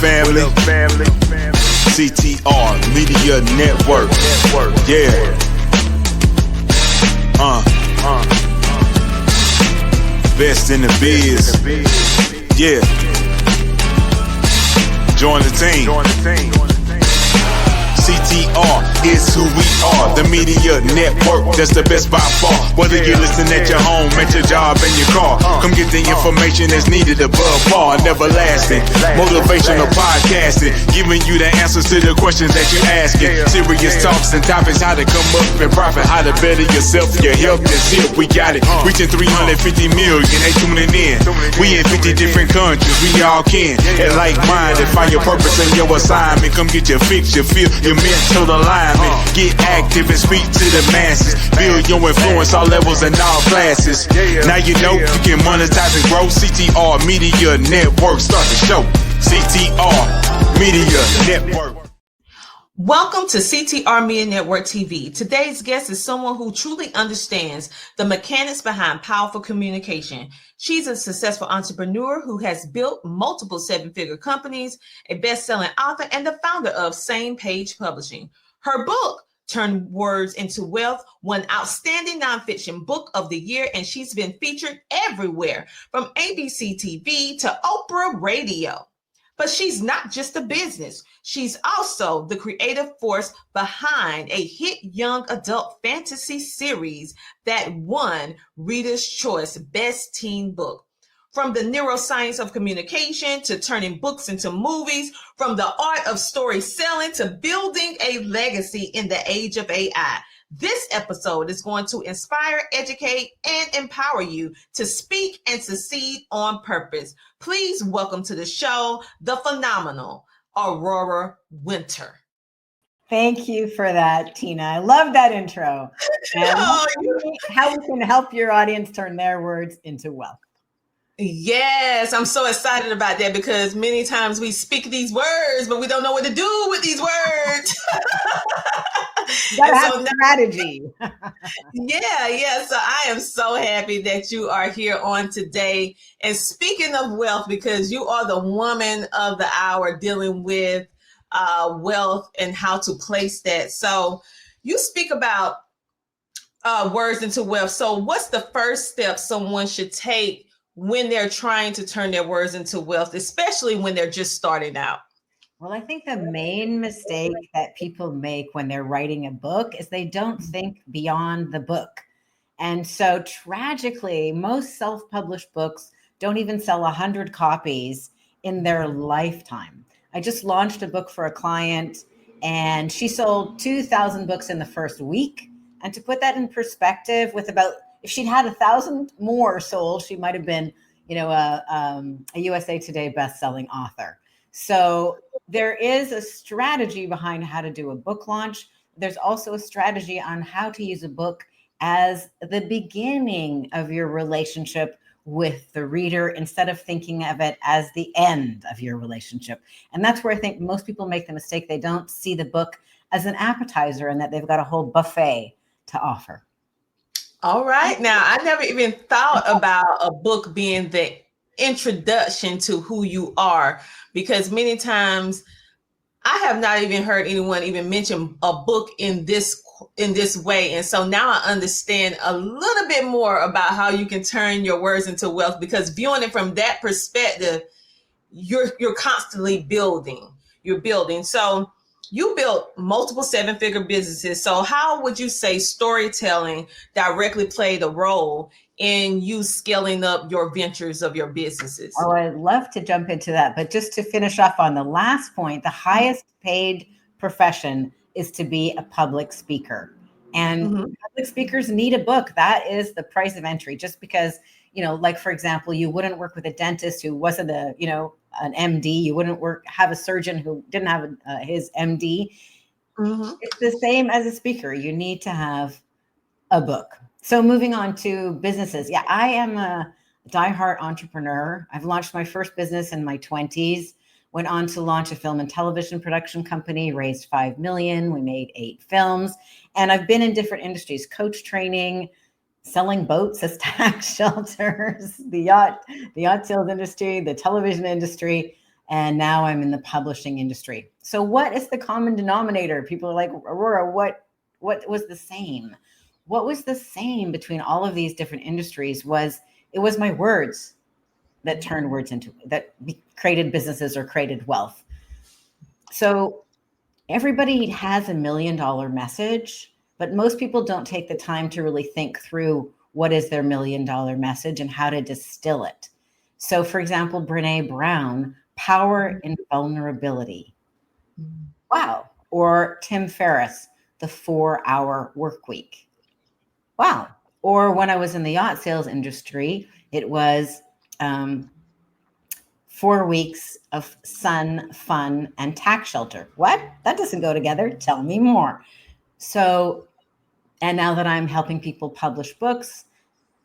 family? CTR Media Network. Yeah. Best in the biz. Yeah. Join the team. CTR is who we are, the media network, that's the best by far. Whether you listen at your home, at your job, in your car, come get the information that's needed above par. Never lasting, motivational podcasting, giving you the answers to the questions that you're asking. Serious talks and topics, how to come up and profit, how to better yourself, your health is here. We got it, reaching 350 million, they tuning in. We in 50 different countries, we all can. And like-minded, find your purpose and your assignment. Come get your fix, your feel, your mental alignment. Get active and speak to the masses. Build your influence all levels and all classes. Now you know you can monetize and grow. CTR Media Network. Start the show. CTR Media Network. Welcome to CTR Media Network TV. Today's guest is someone who truly understands the mechanics behind powerful communication. She's a successful entrepreneur who has built multiple seven-figure companies, a best-selling author, and the founder of Same Page Publishing. Her book, Turn Words into Wealth, won Outstanding Nonfiction Book of the Year, and she's been featured everywhere, from ABC TV to Oprah Radio. But she's not just a business. She's also the creative force behind a hit young adult fantasy series that won Reader's Choice Best Teen Book. From the neuroscience of communication to turning books into movies, from the art of story selling to building a legacy in the age of AI. This episode is going to inspire, educate, and empower you to speak and succeed on purpose. Please welcome to the show, the phenomenal Aurora Winter. Thank you for that, Tina. I love that intro. And how we can help your audience turn their words into wealth. Yes, I'm so excited about that because many times we speak these words, but we don't know what to do with these words. You gotta have strategy. Yeah. So I am so happy that you are here on today. And speaking of wealth, because you are the woman of the hour dealing with wealth and how to place that. So you speak about words into wealth. So what's the first step someone should take when they're trying to turn their words into wealth, especially when they're just starting out? Well, I think the main mistake that people make when they're writing a book is they don't think beyond the book. And so tragically, most self-published books don't even sell 100 copies in their lifetime. I just launched a book for a client and she sold 2,000 books in the first week. And to put that in perspective, if she'd had 1,000 more sold, she might have been, a USA Today best-selling author. So there is a strategy behind how to do a book launch. There's also a strategy on how to use a book as the beginning of your relationship with the reader instead of thinking of it as the end of your relationship. And that's where I think most people make the mistake. They don't see the book as an appetizer and that they've got a whole buffet to offer. All right. Now, I never even thought about a book being the introduction to who you are, because many times I have not even heard anyone even mention a book in this way. And so now I understand a little bit more about how you can turn your words into wealth, because viewing it from that perspective, you're constantly building. You're building. So you built multiple seven-figure businesses. So how would you say storytelling directly played a role in you scaling up your ventures of your businesses? Oh, I'd love to jump into that. But just to finish off on the last point, the highest paid profession is to be a public speaker. And public speakers need a book. That is the price of entry. Just because, like, for example, you wouldn't work with a dentist who wasn't an MD. You wouldn't have a surgeon who didn't have his MD. It's the same as a speaker. You need to have a book. So moving on to businesses. Yeah, I am a diehard entrepreneur. I've launched my first business in my 20s, went on to launch a film and television production company, raised $5 million. We made 8 films. And I've been in different industries, coach training, selling boats as tax shelters, the yacht sales industry, the television industry. And now I'm in the publishing industry. So what is the common denominator? People are like, Aurora, what was the same? What was the same between all of these different industries was my words that turned words into, that created businesses or created wealth. So everybody has $1 million message, but most people don't take the time to really think through what is their $1 million message and how to distill it. So for example, Brene Brown, power in vulnerability. Wow. Or Tim Ferriss, the 4-hour work week. Wow. Or when I was in the yacht sales industry, it was 4 weeks of sun, fun, and tax shelter. What? That doesn't go together. Tell me more. So, and now that I'm helping people publish books,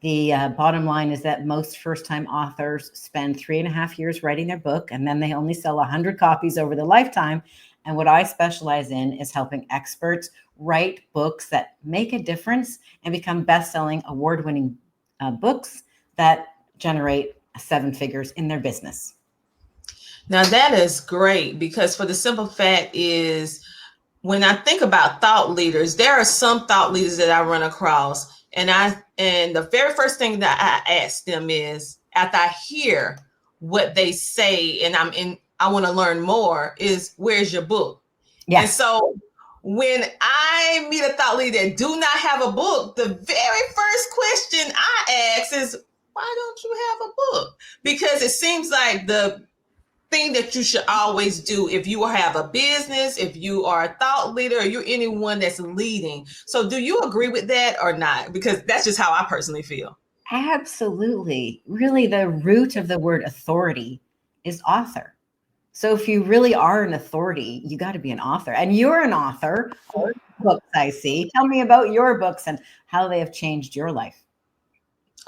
the bottom line is that most first-time authors spend 3.5 years writing their book, and then they only sell 100 copies over the lifetime. And what I specialize in is helping experts write books that make a difference and become best-selling, award-winning books that generate 7 figures in their business. Now that is great, because for the simple fact is, when I think about thought leaders, there are some thought leaders that I run across, and the very first thing that I ask them is, after I hear what they say and I want to learn more, is, where's your book? Yeah. And so when I meet a thought leader that do not have a book, the very first question I ask is, why don't you have a book? Because it seems like the thing that you should always do if you have a business, if you are a thought leader, or you're anyone that's leading. So do you agree with that or not? Because that's just how I personally feel. Absolutely. Really, the root of the word authority is author. So if you really are an authority, you got to be an author. And you're an author of books, I see. Tell me about your books and how they have changed your life.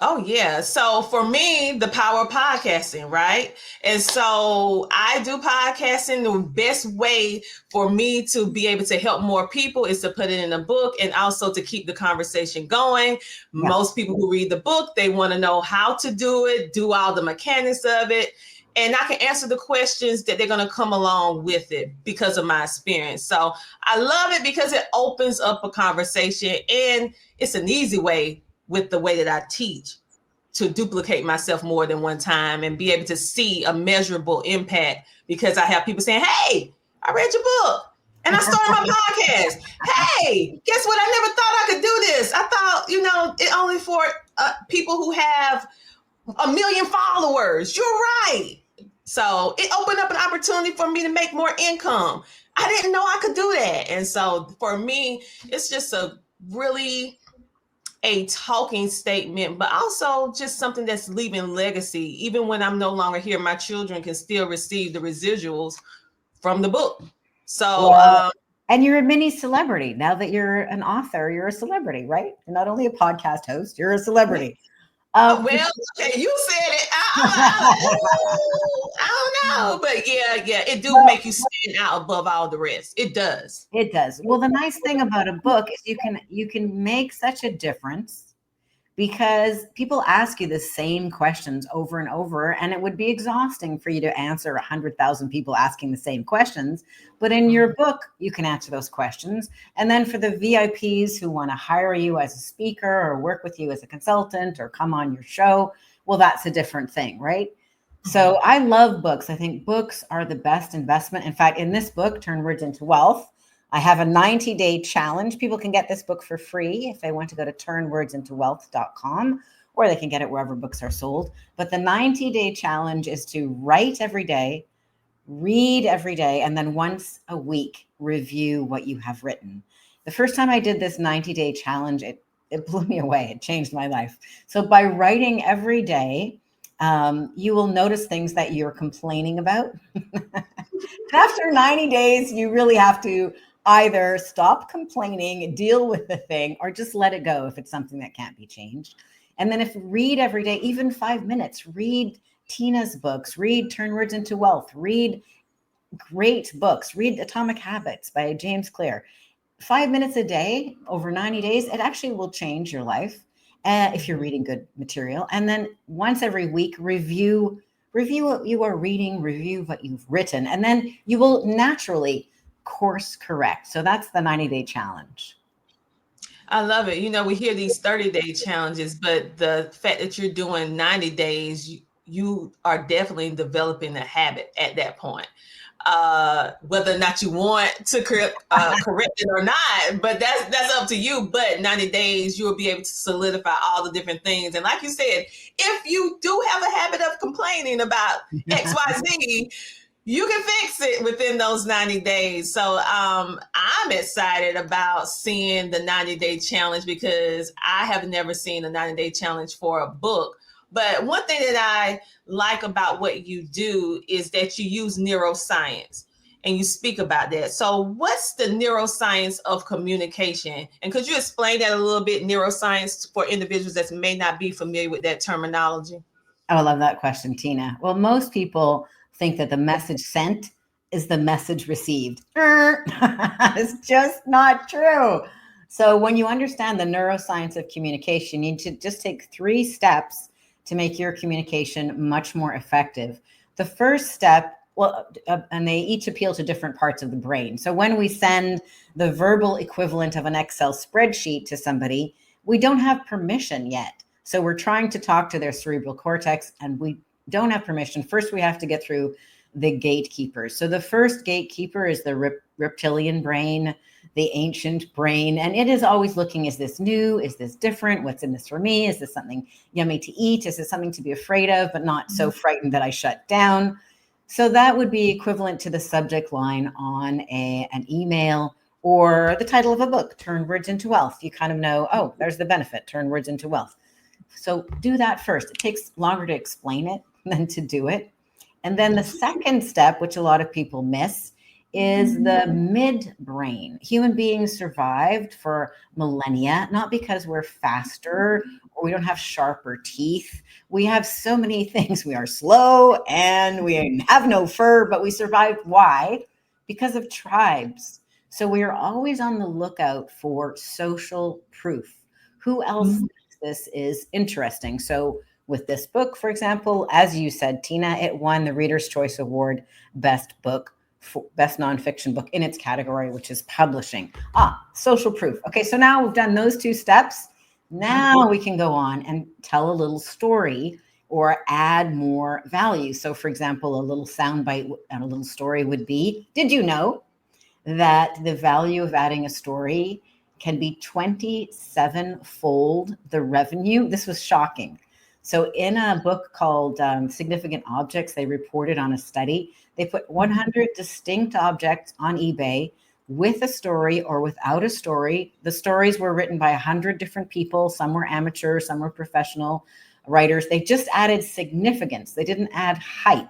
Oh, yeah. So for me, the power of podcasting, right? And so I do podcasting. The best way for me to be able to help more people is to put it in a book, and also to keep the conversation going. Yeah. Most people who read the book, they want to know how to do it, do all the mechanics of it. And I can answer the questions that they're going to come along with it because of my experience. So I love it because it opens up a conversation, and it's an easy way, with the way that I teach, to duplicate myself more than one time and be able to see a measurable impact, because I have people saying, hey, I read your book and I started my podcast. Hey, guess what? I never thought I could do this. I thought, it only for people who have 1 million followers. You're right. So it opened up an opportunity for me to make more income. I didn't know I could do that. And so for me, it's just a talking statement, but also just something that's leaving legacy. Even when I'm no longer here, my children can still receive the residuals from the book. So, and you're a mini celebrity. Now that you're an author, you're a celebrity, right? You're not only a podcast host, you're a celebrity. Well, okay, you said it. I don't know, but yeah, it do make you stand out above all the rest. It does. It does. Well, the nice thing about a book is you can make such a difference, because people ask you the same questions over and over, and it would be exhausting for you to answer 100,000 people asking the same questions. But in your book, you can answer those questions. And then for the VIPs who want to hire you as a speaker or work with you as a consultant or come on your show, well, that's a different thing, right? So I love books. I think books are the best investment. In fact, in this book, Turn Words into Wealth, I have a 90-day challenge. People can get this book for free if they want to go to turnwordsintowealth.com, or they can get it wherever books are sold. But the 90-day challenge is to write every day, read every day, and then once a week, review what you have written. The first time I did this 90-day challenge, it blew me away. It changed my life. So by writing every day, you will notice things that you're complaining about. After 90 days, you really have to either stop complaining, deal with the thing, or just let it go if it's something that can't be changed. And then read every day, even 5 minutes, read Tina's books, read Turn Words into Wealth, read great books, read Atomic Habits by James Clear. 5 minutes a day over 90 days, it actually will change your life if you're reading good material. And then once every week, review review what you are reading, review what you've written, and then you will naturally course correct. So that's the 90-day challenge. I love it. We hear these 30-day challenges, but the fact that you're doing 90 days, you are definitely developing a habit at that point. Whether or not you want to correct it or not, but that's up to you. But 90 days, you'll be able to solidify all the different things. And like you said, if you do have a habit of complaining about X, Y, Z, you can fix it within those 90 days. So I'm excited about seeing the 90-day challenge, because I have never seen a 90-day challenge for a book. But one thing that I like about what you do is that you use neuroscience and you speak about that. So what's the neuroscience of communication? And could you explain that a little bit, neuroscience, for individuals that may not be familiar with that terminology? Oh, I love that question, Tina. Well, most people think that the message sent is the message received. It's just not true. So when you understand the neuroscience of communication, you need to just take 3 steps to make your communication much more effective. The first step, and they each appeal to different parts of the brain. So when we send the verbal equivalent of an Excel spreadsheet to somebody, we don't have permission yet. So we're trying to talk to their cerebral cortex, and we don't have permission. First, we have to get through the gatekeepers. So the first gatekeeper is the reptilian brain, the ancient brain. And it is always looking, is this new? Is this different? What's in this for me? Is this something yummy to eat? Is this something to be afraid of, but not so frightened that I shut down? So that would be equivalent to the subject line on an email or the title of a book, Turn Words into Wealth. You kind of know, oh, there's the benefit, turn words into wealth. So do that first. It takes longer to explain it than to do it. And then the second step, which a lot of people miss, is the midbrain. Human beings survived for millennia, not because we're faster or we don't have sharper teeth. We have so many things. We are slow and we have no fur, but we survived. Why? Because of tribes. So we are always on the lookout for social proof. Who else thinks this is interesting? So with this book, for example, as you said, Tina, it won the Reader's Choice Award, Best Nonfiction Book in its category, which is publishing. Social proof. Okay, so now we've done those 2 steps. Now we can go on and tell a little story or add more value. So for example, a little soundbite and a little story would be, did you know that the value of adding a story can be 27-fold the revenue? This was shocking. So in a book called Significant Objects, they reported on a study. They put 100 distinct objects on eBay with a story or without a story. The stories were written by 100 different people. Some were amateur, some were professional writers. They just added significance. They didn't add hype.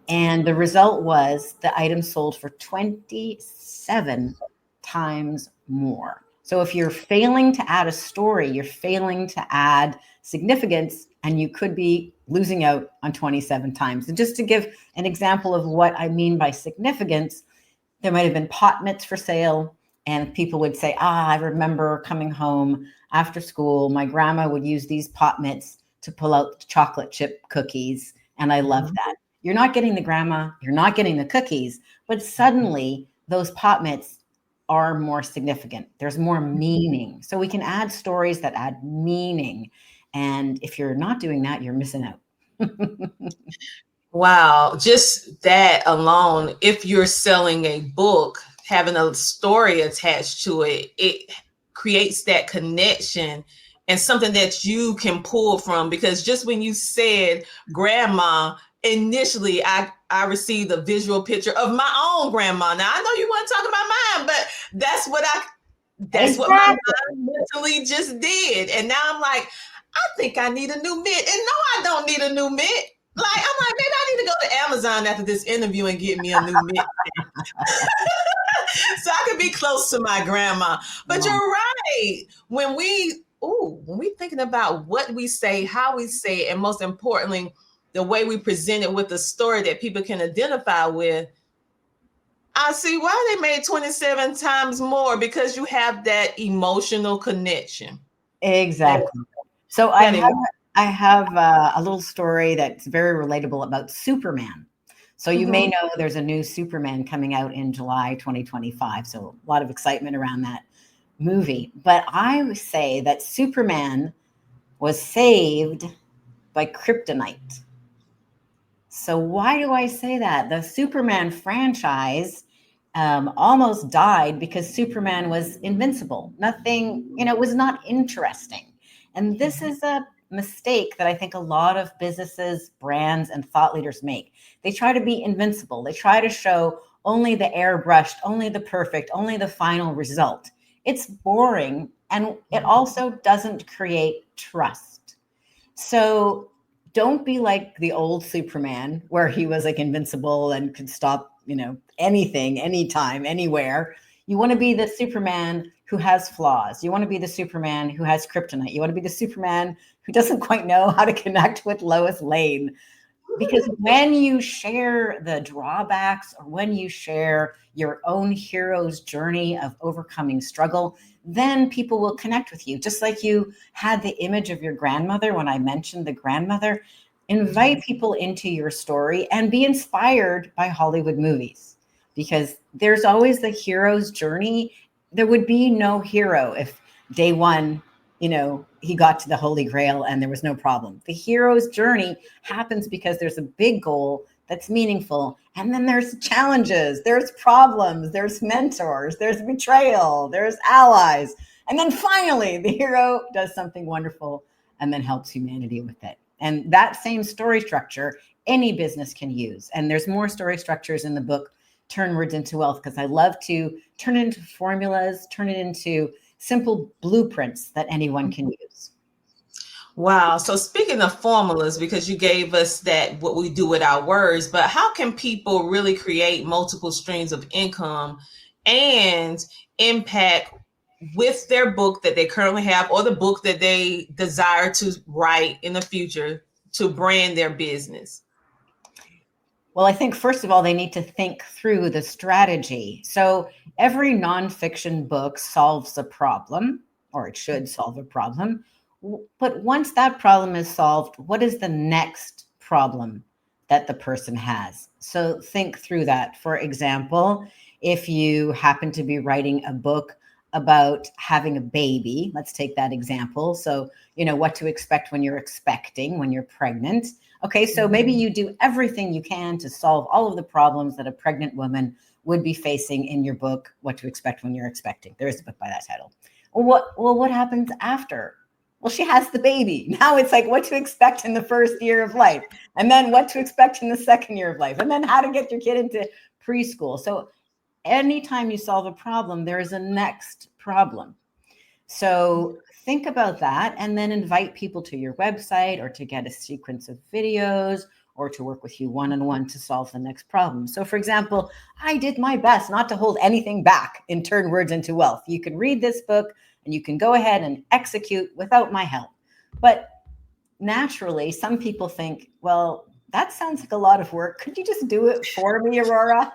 And the result was the item sold for 27 times more. So if you're failing to add a story, you're failing to add significance, and you could be losing out on 27 times. And just to give an example of what I mean by significance, there might have been pot mitts for sale, and people would say, I remember coming home after school, my grandma would use these pot mitts to pull out chocolate chip cookies, and I love that. You're not getting the grandma, you're not getting the cookies, but suddenly those pot mitts are more significant. There's more meaning. So we can add stories that add meaning. And if you're not doing that, you're missing out. Wow. Just that alone, if you're selling a book, having a story attached to it, it creates that connection and something that you can pull from. Because just when you said grandma, initially I received a visual picture of my own grandma. Now I know you want to talk about mine, but that's what what my mind mentally just did. And now I'm like, I think I need a new mitt. And no, I don't need a new mitt. I'm like, maybe I need to go to Amazon after this interview and get me a new mitt. So I could be close to my grandma. But you're right. When we thinking about what we say, how we say it, and most importantly, the way we present it with a story that people can identify with, I see why they made 27 times more, because you have that emotional connection. Exactly. So I have a little story that's very relatable about Superman. So you may know there's a new Superman coming out in July 2025. So a lot of excitement around that movie. But I would say that Superman was saved by kryptonite. So why do I say that? The Superman franchise almost died because Superman was invincible. Nothing, it was not interesting. And this is a mistake that I think a lot of businesses, brands, and thought leaders make. They try to be invincible. They try to show only the airbrushed, only the perfect, only the final result. It's boring, and it also doesn't create trust. So don't be like the old Superman where he was like invincible and could stop, anything, anytime, anywhere. You want to be the Superman who has flaws. You want to be the Superman who has kryptonite. You want to be the Superman who doesn't quite know how to connect with Lois Lane. Because when you share the drawbacks, or when you share your own hero's journey of overcoming struggle, then people will connect with you. Just like you had the image of your grandmother when I mentioned the grandmother, invite people into your story and be inspired by Hollywood movies, because there's always the hero's journey. There would be no hero if day one, he got to the Holy Grail and there was no problem. The hero's journey happens because there's a big goal that's meaningful. And then there's challenges, there's problems, there's mentors, there's betrayal, there's allies. And then finally, the hero does something wonderful and then helps humanity with it. And that same story structure, any business can use. And there's more story structures in the book, Turn Words into Wealth, because I love to turn it into formulas, turn it into simple blueprints that anyone can use. Wow. So speaking of formulas, because you gave us that, what we do with our words, but how can people really create multiple streams of income and impact with their book that they currently have, or the book that they desire to write in the future to brand their business? Well, I think first of all, they need to think through the strategy. So every nonfiction book solves a problem, or it should solve a problem. But once that problem is solved, what is the next problem that the person has? So think through that. For example, if you happen to be writing a book about having a baby, let's take that example. So, what to expect when you're expecting, when you're pregnant. Okay, so maybe you do everything you can to solve all of the problems that a pregnant woman would be facing in your book, What to Expect When You're Expecting. There is a book by that title. What happens after? Well, she has the baby. Now it's like what to expect in the first year of life, and then what to expect in the second year of life, and then how to get your kid into preschool. So anytime you solve a problem, there is a next problem. So think about that, and then invite people to your website, or to get a sequence of videos, or to work with you one-on-one to solve the next problem. So for example, I did my best not to hold anything back in Turn Words into Wealth. You can read this book and you can go ahead and execute without my help. But naturally, some people think, well, that sounds like a lot of work. Could you just do it for me, Aurora?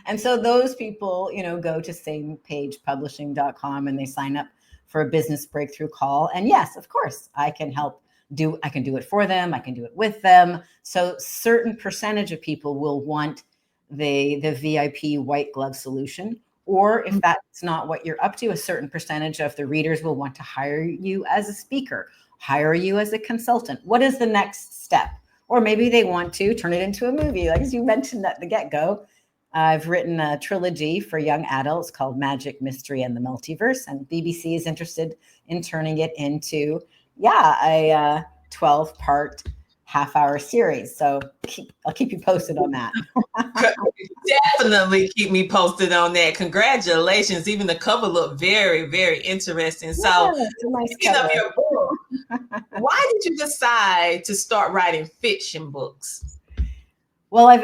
And so those people, go to samepagepublishing.com and they sign up for a business breakthrough call. And yes, of course, I can do it for them. I can do it with them. So certain percentage of people will want the VIP white glove solution. Or if that's not what you're up to, a certain percentage of the readers will want to hire you as a speaker, hire you as a consultant. What is the next step? Or maybe they want to turn it into a movie, like as you mentioned at the get-go. I've written a trilogy for young adults called Magic, Mystery, and the Multiverse, and BBC is interested in turning it into, a 12-part half-hour series. So I'll keep you posted on that. Definitely keep me posted on that. Congratulations. Even the cover looked very, very interesting. So it's a nice speaking cover. of your book, why did you decide to start writing fiction books? Well, I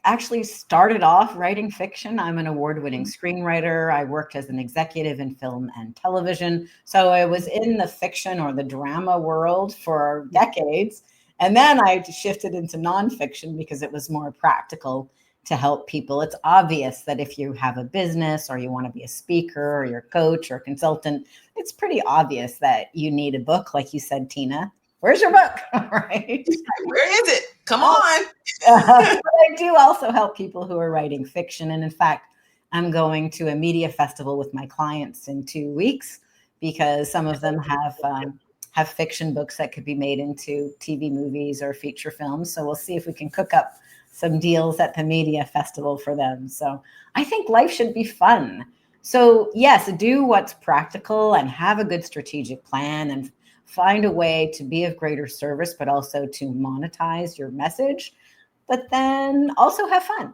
actually started off writing fiction. I'm an award-winning screenwriter. I worked as an executive in film and television. So I was in the fiction or the drama world for decades. And then I shifted into nonfiction because it was more practical to help people. It's obvious that if you have a business or you want to be a speaker or you're a coach or consultant, it's pretty obvious that you need a book. Like you said, Tina, where's your book? Right? Where is it? Come on. But I do also help people who are writing fiction. And in fact, I'm going to a media festival with my clients in 2 weeks because some of them have fiction books that could be made into TV movies or feature films. So we'll see if we can cook up some deals at the media festival for them. So I think life should be fun. So yes, do what's practical and have a good strategic plan and find a way to be of greater service, but also to monetize your message, but then also have fun.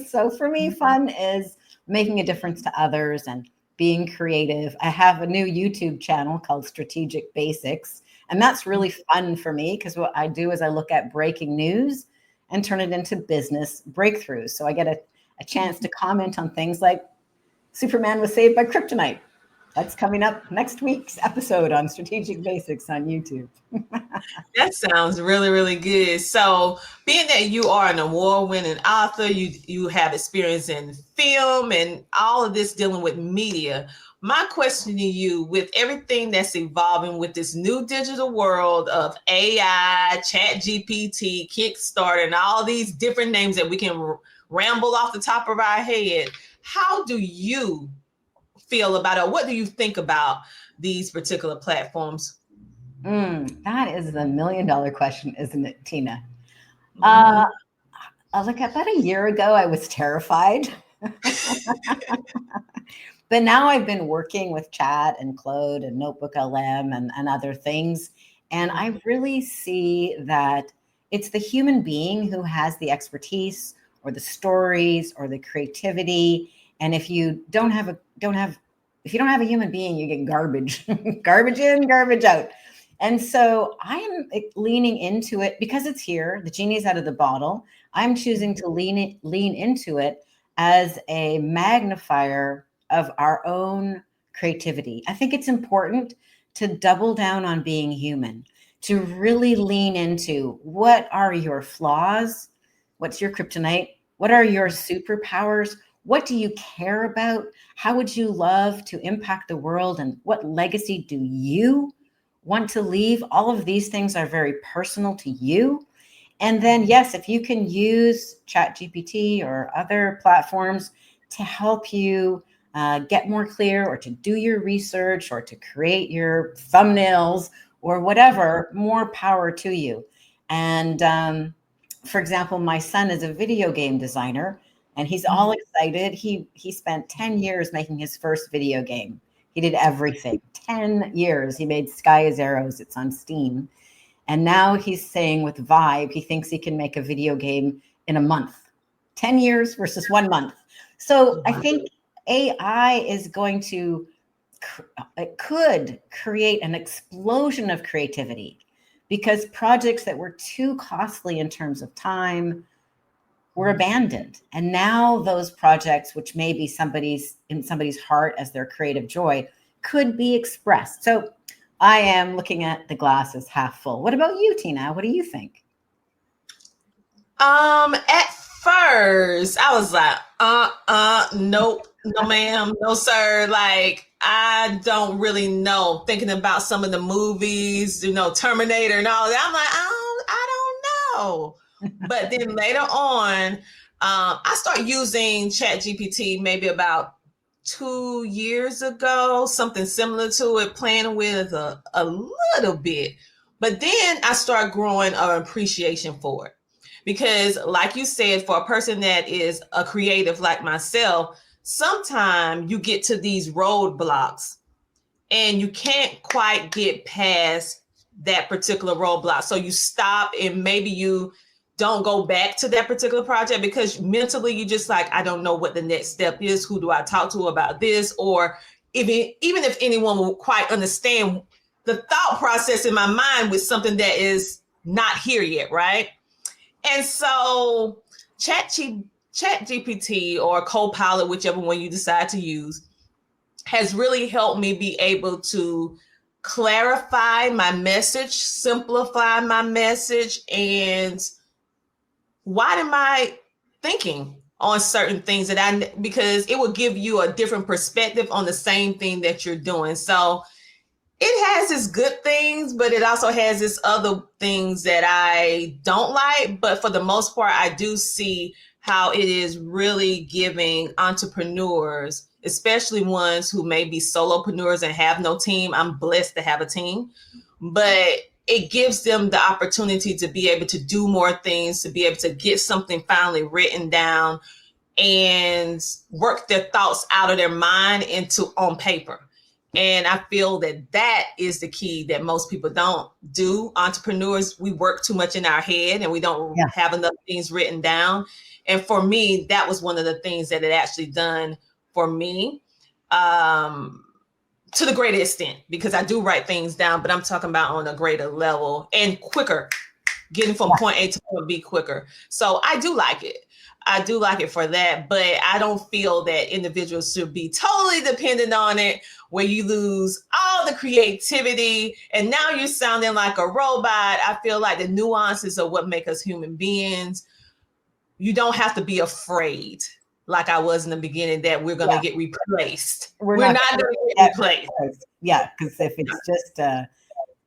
So for me, fun is making a difference to others and being creative. I have a new YouTube channel called Strategic Basics, and that's really fun for me because what I do is I look at breaking news and turn it into business breakthroughs. So I get a chance to comment on things like Superman was saved by kryptonite. That's coming up next week's episode on Strategic Basics on YouTube. That sounds really, really good. So being that you are an award-winning author, you have experience in film and all of this dealing with media. My question to you, with everything that's evolving with this new digital world of AI, ChatGPT, Kickstarter, and all these different names that we can ramble off the top of our head, how do you feel about it? What do you think about these particular platforms? That is the $1 million question, isn't it, Tina? Like about a year ago, I was terrified. But now I've been working with Chat and Claude and Notebook LM and other things. And I really see that it's the human being who has the expertise or the stories or the creativity. And if you don't have a human being, you get garbage, garbage in, garbage out. And so I'm leaning into it because it's here. The genie's out of the bottle. I'm choosing to lean into it as a magnifier of our own creativity. I think it's important to double down on being human, to really lean into what are your flaws? What's your kryptonite? What are your superpowers? What do you care about? How would you love to impact the world? And what legacy do you want to leave? All of these things are very personal to you. And then, yes, if you can use ChatGPT or other platforms to help you get more clear or to do your research or to create your thumbnails or whatever, more power to you. And for example, my son is a video game designer and he's all excited. He spent 10 years making his first video game. He did everything. 10 years. He made Sky as Arrows. It's on Steam. And now he's saying with Vibe, he thinks he can make a video game in a month. 10 years versus 1 month. So I think AI is going to, it could create an explosion of creativity because projects that were too costly in terms of time were abandoned. And now those projects, which may be in somebody's heart as their creative joy, could be expressed. So I am looking at the glass as half full. What about you, Tina? What do you think? At first, I was like, nope, no ma'am, no sir. Like, I don't really know. Thinking about some of the movies, Terminator and all that, I'm like, I don't know. But then later on, I started using ChatGPT maybe about 2 years ago, something similar to it, playing with a little bit. But then I started growing an appreciation for it. Because like you said, for a person that is a creative like myself, sometimes you get to these roadblocks and you can't quite get past that particular roadblock. So you stop and maybe you don't go back to that particular project because mentally you just like, I don't know what the next step is. Who do I talk to about this? Or even if anyone will quite understand the thought process in my mind with something that is not here yet, right? And so ChatGPT or Copilot, whichever one you decide to use, has really helped me be able to clarify my message, simplify my message, and widen my thinking on certain things because it will give you a different perspective on the same thing that you're doing. So it has its good things, but it also has its other things that I don't like. But for the most part, I do see how it is really giving entrepreneurs, especially ones who may be solopreneurs and have no team. I'm blessed to have a team, but it gives them the opportunity to be able to do more things, to be able to get something finally written down and work their thoughts out of their mind into on paper. And I feel that that is the key that most people don't do. Entrepreneurs, we work too much in our head and we don't have enough things written down. And for me, that was one of the things that it actually done for me, to the greater extent, because I do write things down, but I'm talking about on a greater level and quicker, getting from point A to point B quicker. So I do like it. I do like it for that, but I don't feel that individuals should be totally dependent on it, where you lose all the creativity and now you're sounding like a robot. I feel like the nuances of what make us human beings, you don't have to be afraid, like I was in the beginning, that we're going to get replaced. We're not going to get replaced. Yeah, because if it's just,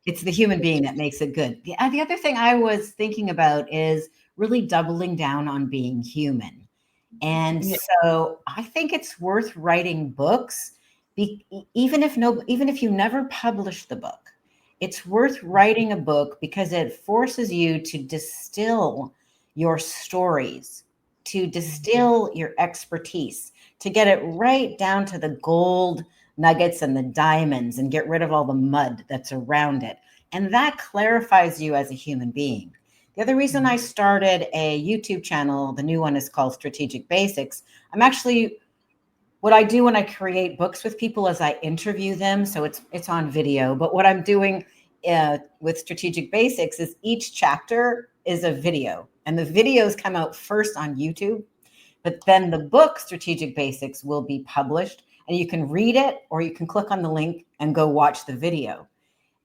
it's the human being that makes it good. The other thing I was thinking about is really doubling down on being human. And so I think it's worth writing books, even if you never publish the book. It's worth writing a book because it forces you to distill your stories, to distill your expertise, to get it right down to the gold nuggets and the diamonds and get rid of all the mud that's around it. And that clarifies you as a human being. The other reason I started a YouTube channel, the new one is called Strategic Basics. What I do when I create books with people is I interview them. So it's on video. But what I'm doing with Strategic Basics is each chapter is a video. And the videos come out first on YouTube. But then the book, Strategic Basics, will be published. And you can read it or you can click on the link and go watch the video.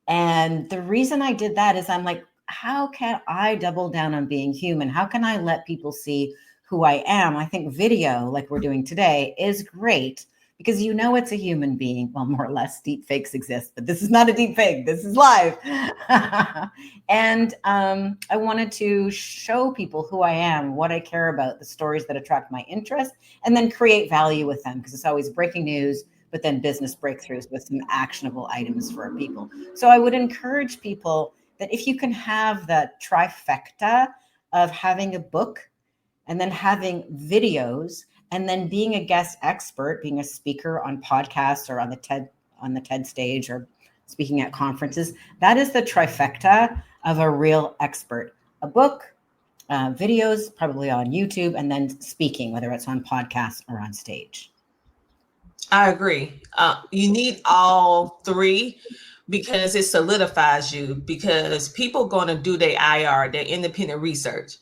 And the reason I did that is I'm like, how can I double down on being human? How can I let people see who I am? I think video, like we're doing today, is great because it's a human being. Well, more or less, deep fakes exist, but this is not a deep fake. This is live. And I wanted to show people who I am, what I care about, the stories that attract my interest, and then create value with them because it's always breaking news, but then business breakthroughs with some actionable items for people. So I would encourage people that if you can have the trifecta of having a book and then having videos and then being a guest expert, being a speaker on podcasts or on the TED stage or speaking at conferences, that is the trifecta of a real expert. A book, videos, probably on YouTube, and then speaking, whether it's on podcasts or on stage. I agree. You need all three because it solidifies you, because people are going to do their IR, their independent research.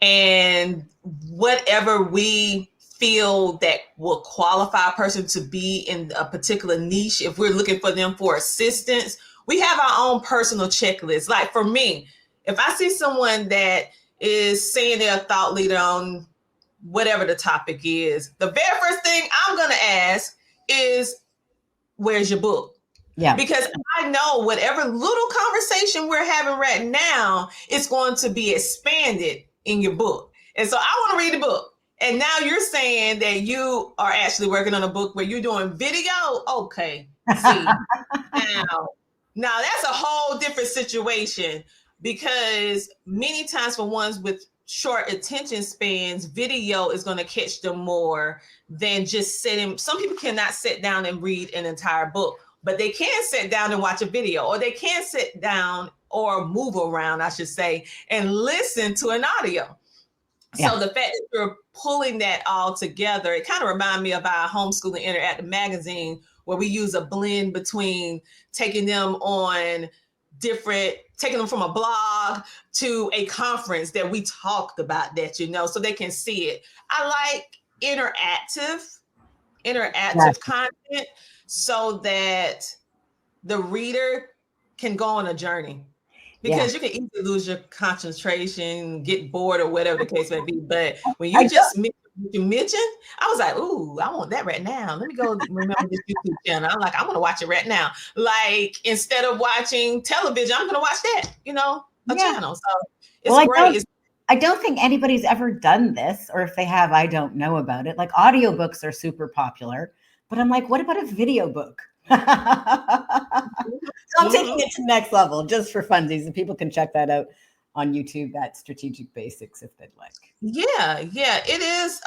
And whatever we feel that will qualify a person to be in a particular niche, if we're looking for them for assistance, we have our own personal checklist. Like for me, if I see someone that is saying they're a thought leader on whatever the topic is, the very first thing I'm going to ask is, where's your book? Yeah. Because I know whatever little conversation we're having right now is going to be expanded in your book. And so I want to read the book. And now you're saying that you are actually working on a book where you're doing video. Okay. See, now that's a whole different situation, because many times for ones with short attention spans, video is going to catch them more than just sitting. Some people cannot sit down and read an entire book, but they can sit down and watch a video, or they can sit down or move around, I should say, and listen to an audio. Yeah. So the fact that you're pulling that all together, it kind of reminds me of our Homeschooling Interactive magazine, where we use a blend between taking them from a blog to a conference that we talked about that, so they can see it. I like interactive content so that the reader can go on a journey. because you can easily lose your concentration, get bored, or whatever the case may be. But when I you just mentioned, I was like, ooh, I want that right now. Let me go remember this YouTube channel. I'm like, I'm going to watch it right now. Like, instead of watching television, I'm going to watch that, a channel. So it's great. I don't think anybody's ever done this, or if they have, I don't know about it. Like audiobooks are super popular, but I'm like, what about a video book? So I'm taking it to the next level just for funsies, and people can check that out on YouTube at Strategic Basics if they'd like. Yeah, it is.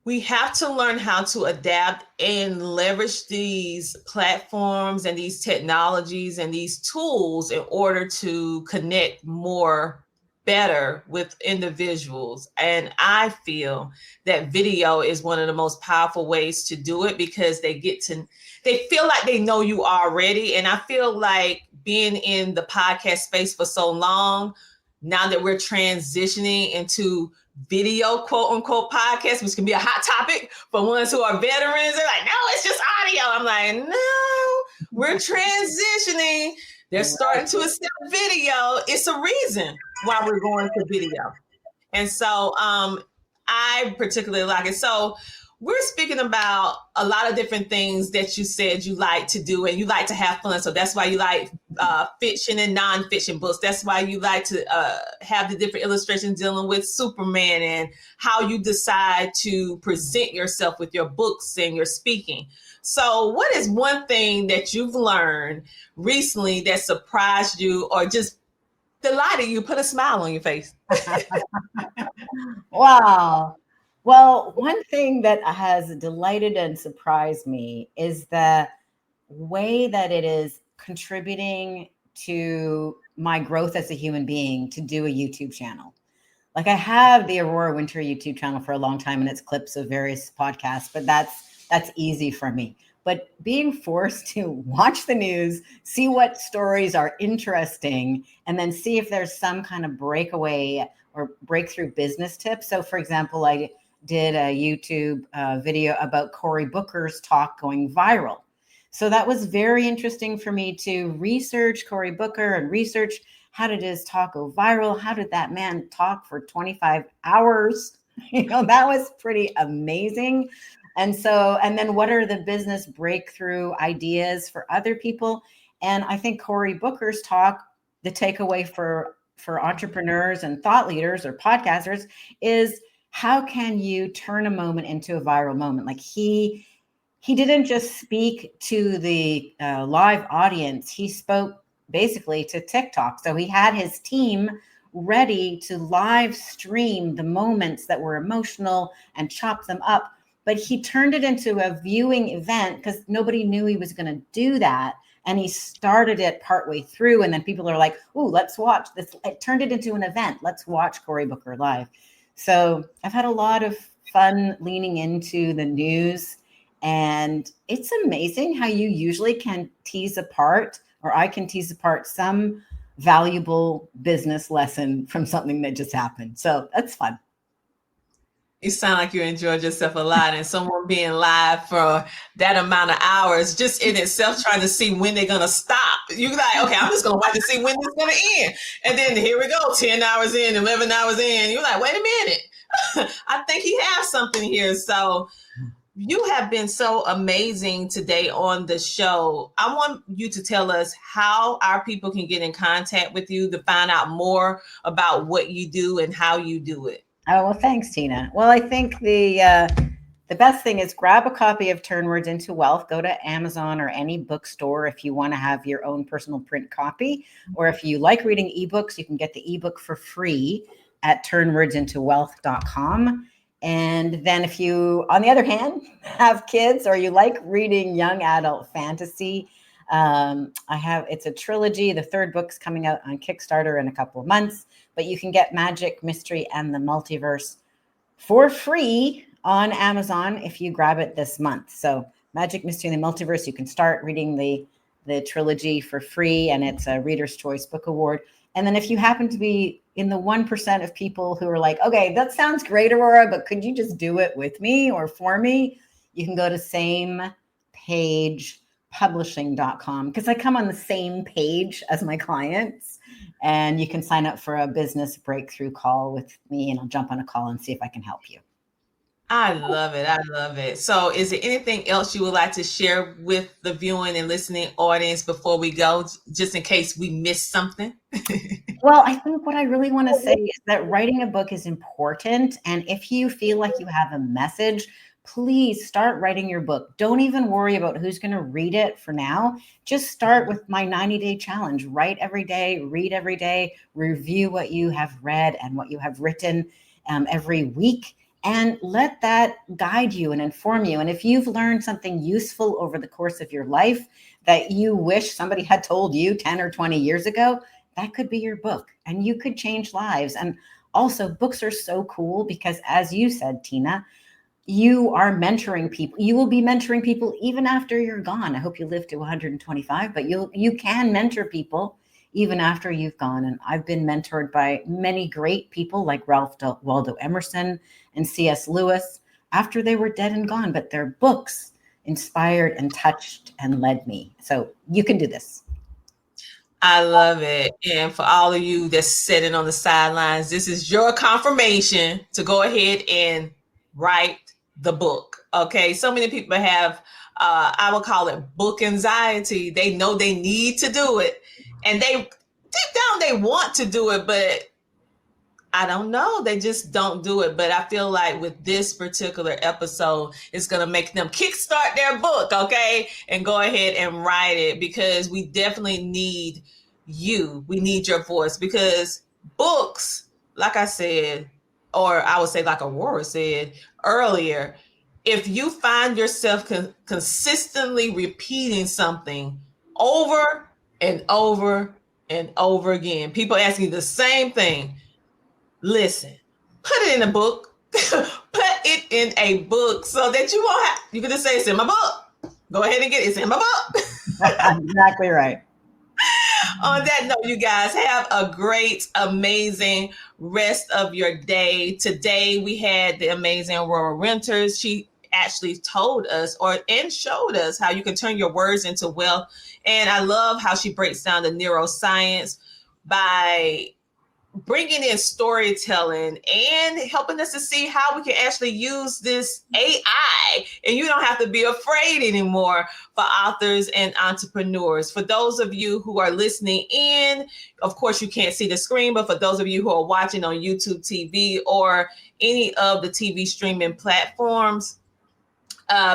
We have to learn how to adapt and leverage these platforms and these technologies and these tools in order to connect more better with individuals. And I feel that video is one of the most powerful ways to do it, because they feel like they know you already. And I feel like being in the podcast space for so long, now that we're transitioning into video, quote unquote, podcast, which can be a hot topic for ones who are veterans. They're like, no, it's just audio. I'm like, no, we're transitioning. They're starting to accept video. It's a reason why we're going to video. And so I particularly like it. So we're speaking about a lot of different things that you said you like to do, and you like to have fun. So that's why you like fiction and nonfiction books. That's why you like to have the different illustrations dealing with Superman, and how you decide to present yourself with your books and your speaking. So what is one thing that you've learned recently that surprised you or just delighted you, put a smile on your face? Wow. Well, one thing that has delighted and surprised me is the way that it is contributing to my growth as a human being to do a YouTube channel. Like, I have the Aurora Winter YouTube channel for a long time, and it's clips of various podcasts, but that's easy for me. But being forced to watch the news, see what stories are interesting, and then see if there's some kind of breakaway or breakthrough business tips. So, for example, I did a YouTube video about Cory Booker's talk going viral. So that was very interesting for me to research Cory Booker and research, how did his talk go viral? How did that man talk for 25 hours? That was pretty amazing. And then what are the business breakthrough ideas for other people? And I think Cory Booker's talk, the takeaway for entrepreneurs and thought leaders or podcasters is, how can you turn a moment into a viral moment? Like, he didn't just speak to the live audience. He spoke basically to TikTok. So he had his team ready to live stream the moments that were emotional and chop them up. But he turned it into a viewing event because nobody knew he was going to do that. And he started it partway through. And then people are like, ooh, let's watch this. It turned it into an event. Let's watch Cory Booker live. So I've had a lot of fun leaning into the news, and it's amazing how you usually can tease apart, or I can tease apart, some valuable business lesson from something that just happened. So that's fun. You sound like you enjoyed yourself a lot, and someone being live for that amount of hours, just in itself, trying to see when they're going to stop. You're like, okay, I'm just going to watch to see when it's going to end. And then here we go, 10 hours in, 11 hours in. You're like, wait a minute. I think he has something here. So you have been so amazing today on the show. I want you to tell us how our people can get in contact with you to find out more about what you do and how you do it. Oh, well, thanks, Tina. Well, I think the best thing is grab a copy of Turn Words into Wealth. Go to Amazon or any bookstore if you want to have your own personal print copy. Or if you like reading ebooks, you can get the ebook for free at turnwordsintowealth.com. And then if you, on the other hand, have kids or you like reading young adult fantasy, it's a trilogy. The third book's coming out on Kickstarter in a couple of months, but you can get Magic, Mystery, and the Multiverse for free on Amazon if you grab it this month. So Magic, Mystery, and the Multiverse, you can start reading the trilogy for free, and it's a Reader's Choice Book Award. And then if you happen to be in the 1% of people who are like, okay, that sounds great, Aurora, but could you just do it with me or for me? You can go to same page publishing.com, because I come on the same page as my clients, and you can sign up for a business breakthrough call with me, and I'll jump on a call and see if I can help you. I love it. I love it. So is there anything else you would like to share with the viewing and listening audience before we go, just in case we missed something? Well, I think what I really want to say is that writing a book is important. And if you feel like you have a message, please start writing your book. Don't even worry about who's going to read it for now. Just start with my 90-day challenge. Write every day, read every day, review what you have read and what you have written every week. And let that guide you and inform you. And if you've learned something useful over the course of your life that you wish somebody had told you 10 or 20 years ago, that could be your book, and you could change lives. And also, books are so cool because, as you said, Tina, you are mentoring people. You will be mentoring people even after you're gone. I hope you live to 125, but you can mentor people even after you've gone. And I've been mentored by many great people like Ralph Waldo Emerson and C.S. Lewis after they were dead and gone, but their books inspired and touched and led me. So you can do this. I love it. And for all of you that's sitting on the sidelines, this is your confirmation to go ahead and write the book. Okay. So many people have, I would call it book anxiety. They know they need to do it, and they deep down, they want to do it, but I don't know. They just don't do it. But I feel like with this particular episode, it's going to make them kickstart their book, okay? And go ahead and write it, because we definitely need you. We need your voice, because books, like I said, or I would say like Aurora said earlier, if you find yourself consistently repeating something over and over and over again, people asking you the same thing, listen, put it in a book. Put it in a book so that you won't have, you can just say it's in my book. Go ahead and get it. It's in my book. Exactly right. On that note, you guys have a great, amazing rest of your day. Today, we had the amazing Aurora Winter. She actually told us and showed us how you can turn your words into wealth. And I love how she breaks down the neuroscience by bringing in storytelling and helping us to see how we can actually use this AI. And you don't have to be afraid anymore for authors and entrepreneurs. For those of you who are listening in, of course, you can't see the screen, but for those of you who are watching on YouTube TV or any of the TV streaming platforms,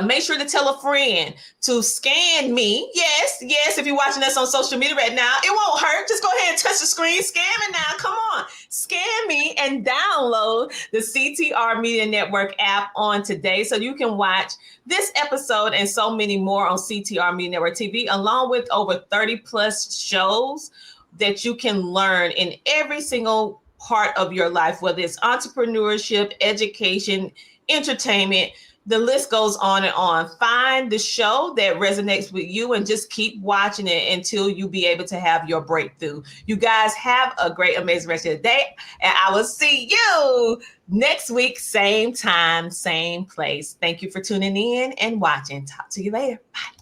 make sure to tell a friend to scan me. Yes. If you're watching us on social media right now, it won't hurt. Just go ahead and touch the screen. Scan me now. Come on. Scan me and download the CTR Media Network app on today so you can watch this episode and so many more on CTR Media Network TV, along with over 30 plus shows that you can learn in every single part of your life, whether it's entrepreneurship, education, entertainment. The list goes on and on. Find the show that resonates with you and just keep watching it until you be able to have your breakthrough. You guys have a great, amazing rest of the day. And I will see you next week, same time, same place. Thank you for tuning in and watching. Talk to you later. Bye.